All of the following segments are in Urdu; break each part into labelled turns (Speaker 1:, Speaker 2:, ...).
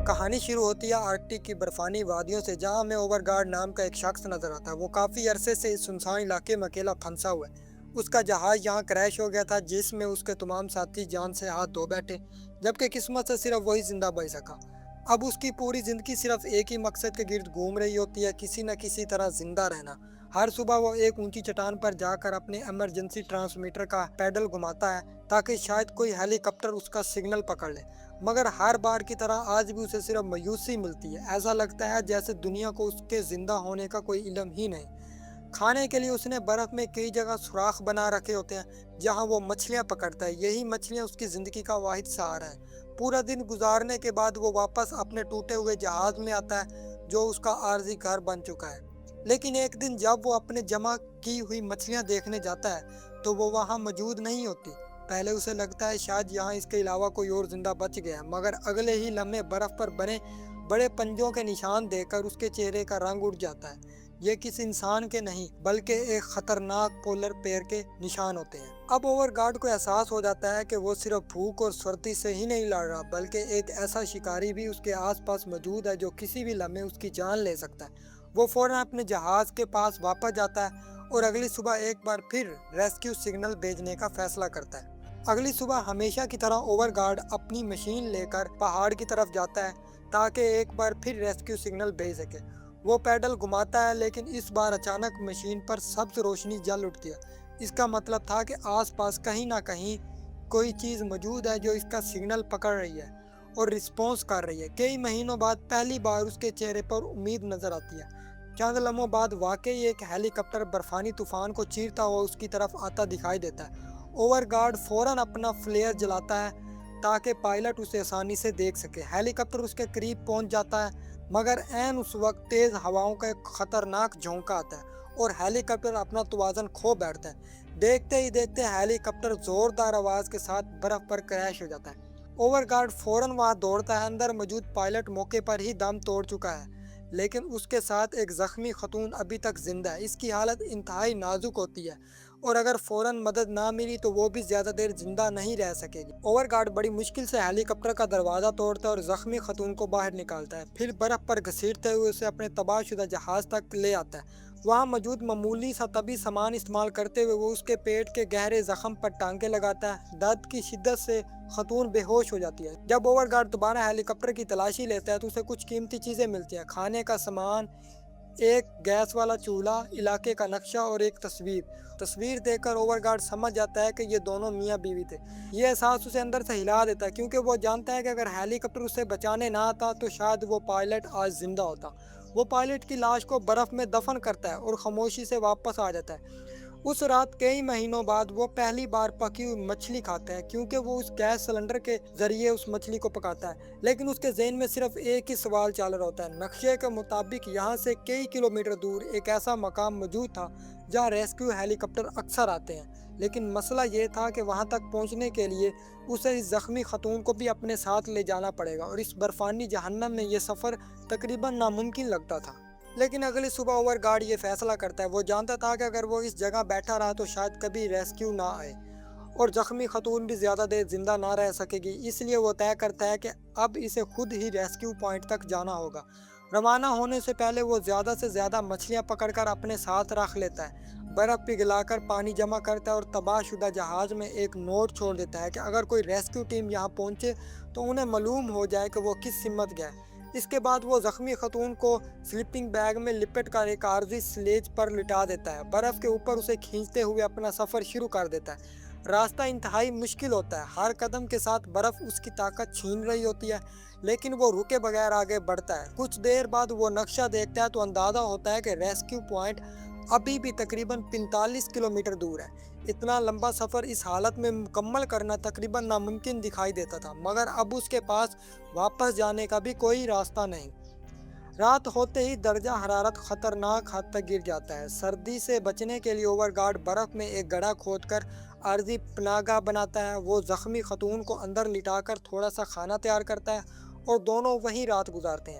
Speaker 1: کہانی شروع ہوتی ہے آرکٹک کی برفانی وادیوں سے، جہاں ہمیں اوورگارڈ نام کا ایک شخص نظر آتا ہے۔ وہ کافی عرصے سے اس سنسان علاقے میں اکیلا پھنسا ہوا ہے۔ اس کا جہاز یہاں کریش ہو گیا تھا، جس میں اس کے تمام ساتھی جان سے ہاتھ دھو بیٹھے، جبکہ قسمت سے صرف وہی زندہ بچ سکا۔ اب اس کی پوری زندگی صرف ایک ہی مقصد کے گرد گھوم رہی ہوتی ہے، کسی نہ کسی طرح زندہ رہنا۔ ہر صبح وہ ایک اونچی چٹان پر جا کر اپنے ایمرجنسی ٹرانسمیٹر کا پیڈل گھماتا ہے تاکہ شاید کوئی ہیلی کاپٹر اس کا سگنل پکڑ لے، مگر ہر بار کی طرح آج بھی اسے صرف مایوسی ملتی ہے۔ ایسا لگتا ہے جیسے دنیا کو اس کے زندہ ہونے کا کوئی علم ہی نہیں۔ کھانے کے لیے اس نے برف میں کئی جگہ سوراخ بنا رکھے ہوتے ہیں جہاں وہ مچھلیاں پکڑتا ہے۔ یہی مچھلیاں اس کی زندگی کا واحد سہارا ہے۔ پورا دن گزارنے کے بعد وہ واپس اپنے ٹوٹے ہوئے جہاز میں آتا ہے جو اس کا عارضی گھر بن چکا ہے۔ لیکن ایک دن جب وہ اپنے جمع کی ہوئی مچھلیاں دیکھنے جاتا ہے تو وہ وہاں موجود نہیں ہوتی۔ پہلے اسے لگتا ہے شاید یہاں اس کے علاوہ کوئی اور زندہ بچ گیا، مگر اگلے ہی لمحے برف پر بنے بڑے پنجوں کے نشان دیکھ کر اس کے چہرے کا رنگ اڑ جاتا ہے۔ یہ کسی انسان کے نہیں بلکہ ایک خطرناک پولر پیر کے نشان ہوتے ہیں۔ اب اوور گارڈ کو احساس ہو جاتا ہے کہ وہ صرف بھوک اور سردی سے ہی نہیں لڑ رہا، بلکہ ایک ایسا شکاری بھی اس کے آس پاس موجود ہے جو کسی بھی لمحے اس کی جان لے سکتا ہے۔ وہ فوراً اپنے جہاز کے پاس واپس جاتا ہے اور اگلی صبح ایک بار پھر ریسکیو سگنل بھیجنے کا فیصلہ کرتا ہے۔ اگلی صبح ہمیشہ کی طرح اوور گارڈ اپنی مشین لے کر پہاڑ کی طرف جاتا ہے تاکہ ایک بار پھر ریسکیو سگنل بھیج سکے۔ وہ پیڈل گھماتا ہے لیکن اس بار اچانک مشین پر سبز روشنی جل اٹھتی ہے۔ اس کا مطلب تھا کہ آس پاس کہیں نہ کہیں کوئی چیز موجود ہے جو اس کا سگنل پکڑ رہی ہے اور رسپانس کر رہی ہے۔ کئی مہینوں بعد پہلی بار اس کے چہرے پر امید نظر آتی ہے۔ چند لمحوں بعد واقعی ایک ہیلی کاپٹر برفانی طوفان کو چیرتا ہوا اس کی طرف آتا دکھائی دیتا ہے۔ اوور گارڈ فوراً اپنا فلیئر جلاتا ہے تاکہ پائلٹ اسے آسانی سے دیکھ سکے۔ ہیلی کاپٹر اس کے قریب پہنچ جاتا ہے، مگر عین اس وقت تیز ہواؤں کا ایک خطرناک جھونکا آتا ہے اور ہیلی کاپٹر اپنا توازن کھو بیٹھتا ہے۔ دیکھتے ہی دیکھتے ہیلی کاپٹر زوردار آواز کے ساتھ برف پر کریش ہو جاتا ہے۔ اوور گارڈ فوراً وہاں دوڑتا ہے۔ اندر موجود پائلٹ موقع پر ہی دم توڑ چکا ہے، لیکن اس کے ساتھ ایک زخمی خاتون ابھی تک زندہ ہے۔ اس کی حالت انتہائی نازک ہوتی ہے اور اگر فوراً مدد نہ ملی تو وہ بھی زیادہ دیر زندہ نہیں رہ سکے گی۔ اوور گارڈ بڑی مشکل سے ہیلی کاپٹر کا دروازہ توڑتا ہے اور زخمی خاتون کو باہر نکالتا ہے، پھر برف پر گھسیٹتے ہوئے اسے اپنے تباہ شدہ جہاز تک لے آتا ہے۔ وہاں موجود معمولی سا طبی سامان استعمال کرتے ہوئے وہ اس کے پیٹ کے گہرے زخم پر ٹانکے لگاتا ہے۔ درد کی شدت سے خاتون بے ہوش ہو جاتی ہے۔ جب اوور گارڈ دوبارہ ہیلی کاپٹر کی تلاشی لیتا ہے تو اسے کچھ قیمتی چیزیں ملتی ہیں، کھانے کا سامان، ایک گیس والا چولہا، علاقے کا نقشہ اور ایک تصویر دیکھ کر اوور گارڈ سمجھ جاتا ہے کہ یہ دونوں میاں بیوی تھے۔ یہ احساس اسے اندر سے ہلا دیتا ہے کیونکہ وہ جانتا ہے کہ اگر ہیلی کاپٹر اسے بچانے نہ آتا تو شاید وہ پائلٹ آج زندہ ہوتا۔ وہ پائلٹ کی لاش کو برف میں دفن کرتا ہے اور خاموشی سے واپس آ جاتا ہے۔ اس رات کئی مہینوں بعد وہ پہلی بار پکی ہوئی مچھلی کھاتا ہے کیونکہ وہ اس گیس سلنڈر کے ذریعے اس مچھلی کو پکاتا ہے، لیکن اس کے ذہن میں صرف ایک ہی سوال چل رہا ہوتا ہے۔ نقشے کے مطابق یہاں سے کئی کلومیٹر دور ایک ایسا مقام موجود تھا جہاں ریسکیو ہیلی کاپٹر اکثر آتے ہیں، لیکن مسئلہ یہ تھا کہ وہاں تک پہنچنے کے لیے اسے اس زخمی خاتون کو بھی اپنے ساتھ لے جانا پڑے گا اور اس برفانی جہنم میں یہ سفر تقریباً ناممکن لگتا تھا۔ لیکن اگلی صبح اوور گارڈ یہ فیصلہ کرتا ہے۔ وہ جانتا تھا کہ اگر وہ اس جگہ بیٹھا رہا تو شاید کبھی ریسکیو نہ آئے اور زخمی خاتون بھی زیادہ دیر زندہ نہ رہ سکے گی۔ اس لیے وہ طے کرتا ہے کہ اب اسے خود ہی ریسکیو پوائنٹ تک جانا ہوگا۔ روانہ ہونے سے پہلے وہ زیادہ سے زیادہ مچھلیاں پکڑ کر اپنے ساتھ رکھ لیتا ہے، برف پگھلا کر پانی جمع کرتا ہے اور تباہ شدہ جہاز میں ایک نوٹ چھوڑ دیتا ہے کہ اگر کوئی ریسکیو ٹیم یہاں پہنچے تو انہیں معلوم ہو جائے کہ وہ کس سمت گیا ہے۔ اس کے بعد وہ زخمی خاتون کو سلیپنگ بیگ میں لپٹ کر ایک عارضی سلیج پر لٹا دیتا ہے، برف کے اوپر اسے کھینچتے ہوئے اپنا سفر شروع کر دیتا ہے۔ راستہ انتہائی مشکل ہوتا ہے، ہر قدم کے ساتھ برف اس کی طاقت چھین رہی ہوتی ہے، لیکن وہ رکے بغیر آگے بڑھتا ہے۔ کچھ دیر بعد وہ نقشہ دیکھتا ہے تو اندازہ ہوتا ہے کہ ریسکیو پوائنٹ ابھی بھی تقریباً 45 کلومیٹر دور ہے۔ اتنا لمبا سفر اس حالت میں مکمل کرنا تقریباً ناممکن دکھائی دیتا تھا، مگر اب اس کے پاس واپس جانے کا بھی کوئی راستہ نہیں۔ رات ہوتے ہی درجہ حرارت خطرناک حد تک گر جاتا ہے۔ سردی سے بچنے کے لیے اوور گارڈ برف میں ایک گڑھا کھود کر عارضی پناہ گاہ بناتا ہے۔ وہ زخمی خاتون کو اندر لٹا کر تھوڑا سا کھانا تیار کرتا ہے اور دونوں وہیں رات گزارتے ہیں۔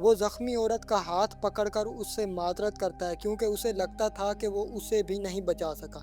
Speaker 1: وہ زخمی عورت کا ہاتھ پکڑ کر اس سے معذرت کرتا ہے کیونکہ اسے لگتا تھا کہ وہ اسے بھی نہیں بچا سکا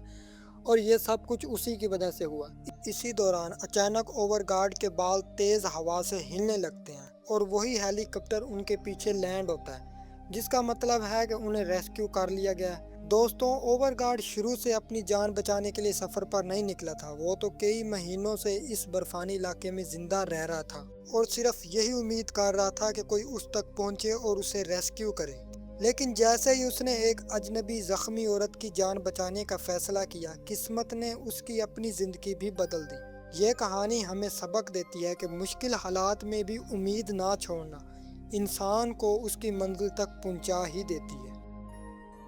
Speaker 1: اور یہ سب کچھ اسی کی وجہ سے ہوا۔ اسی دوران اچانک اوور گارڈ کے بال تیز ہوا سے ہلنے لگتے ہیں اور وہی ہیلی کاپٹر ان کے پیچھے لینڈ ہوتا ہے، جس کا مطلب ہے کہ انہیں ریسکیو کر لیا گیا ہے۔ دوستوں، اوور گارڈ شروع سے اپنی جان بچانے کے لیے سفر پر نہیں نکلا تھا، وہ تو کئی مہینوں سے اس برفانی علاقے میں زندہ رہ رہا تھا اور صرف یہی امید کر رہا تھا کہ کوئی اس تک پہنچے اور اسے ریسکیو کرے۔ لیکن جیسے ہی اس نے ایک اجنبی زخمی عورت کی جان بچانے کا فیصلہ کیا، قسمت نے اس کی اپنی زندگی بھی بدل دی۔ یہ کہانی ہمیں سبق دیتی ہے کہ مشکل حالات میں بھی امید نہ چھوڑنا انسان کو اس کی منزل تک پہنچا ہی دیتی ہے۔